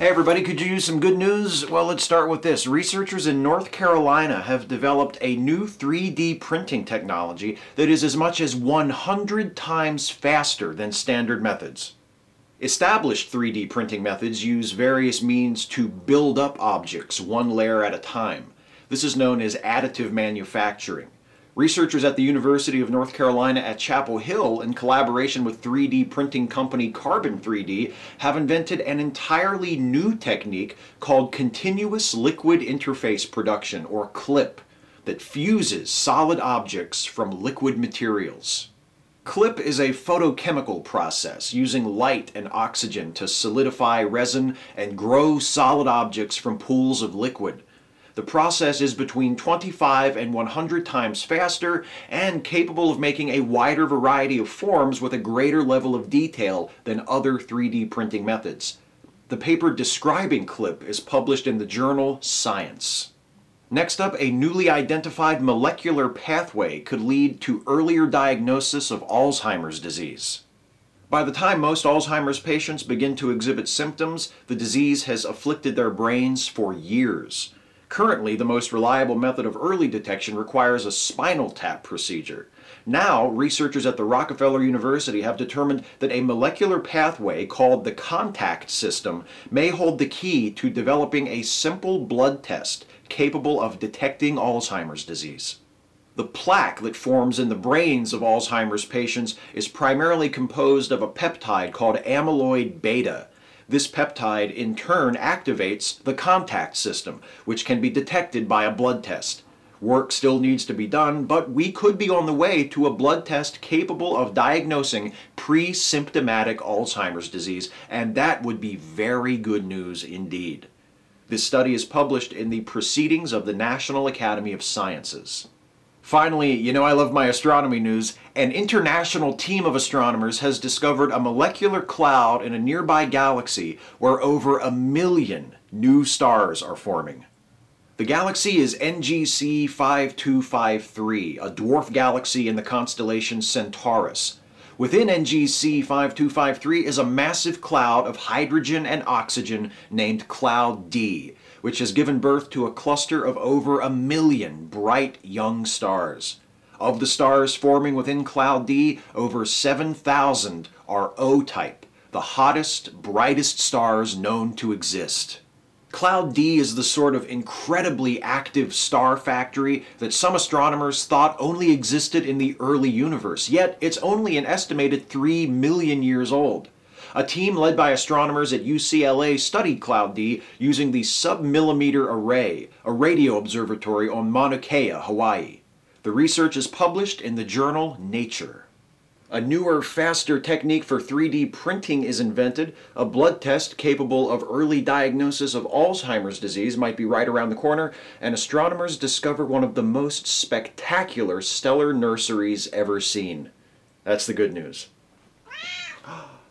Hey everybody, could you use some good news? Well, let's start with this. Researchers in North Carolina have developed a new 3D printing technology that is as much as 100 times faster than standard methods. Established 3D printing methods use various means to build up objects one layer at a time. This is known as additive manufacturing. Researchers at the University of North Carolina at Chapel Hill, in collaboration with 3D printing company Carbon 3D, have invented an entirely new technique called continuous liquid interface production, or CLIP, that fuses solid objects from liquid materials. CLIP is a photochemical process using light and oxygen to solidify resin and grow solid objects from pools of liquid. The process is between 25 and 100 times faster and capable of making a wider variety of forms with a greater level of detail than other 3D printing methods. The paper describing CLIP is published in the journal Science. Next up, a newly identified molecular pathway could lead to earlier diagnosis of Alzheimer's disease. By the time most Alzheimer's patients begin to exhibit symptoms, the disease has afflicted their brains for years. Currently, the most reliable method of early detection requires a spinal tap procedure. Now, researchers at the Rockefeller University have determined that a molecular pathway called the contact system may hold the key to developing a simple blood test capable of detecting Alzheimer's disease. The plaque that forms in the brains of Alzheimer's patients is primarily composed of a peptide called amyloid beta. This peptide in turn activates the contact system, which can be detected by a blood test. Work still needs to be done, but we could be on the way to a blood test capable of diagnosing pre-symptomatic Alzheimer's disease, and that would be very good news indeed. This study is published in the Proceedings of the National Academy of Sciences. Finally, I love my astronomy news. An international team of astronomers has discovered a molecular cloud in a nearby galaxy where over 1 million new stars are forming. The galaxy is NGC 5253, a dwarf galaxy in the constellation Centaurus. Within NGC 5253 is a massive cloud of hydrogen and oxygen named Cloud D, which has given birth to a cluster of over 1 million bright young stars. Of the stars forming within Cloud D, over 7,000 are O-type, the hottest, brightest stars known to exist. Cloud D is the sort of incredibly active star factory that some astronomers thought only existed in the early universe, yet it's only an estimated 3 million years old. A team led by astronomers at UCLA studied Cloud D using the Submillimeter Array, a radio observatory on Mauna Kea, Hawaii. The research is published in the journal Nature. A newer, faster technique for 3D printing is invented. A blood test capable of early diagnosis of Alzheimer's disease might be right around the corner, and astronomers discover one of the most spectacular stellar nurseries ever seen. That's the good news.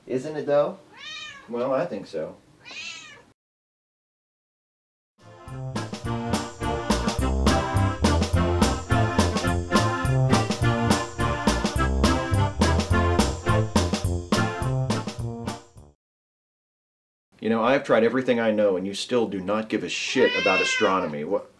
Isn't it though? Well, I think so. I've tried everything I know and you still do not give a shit about astronomy. What?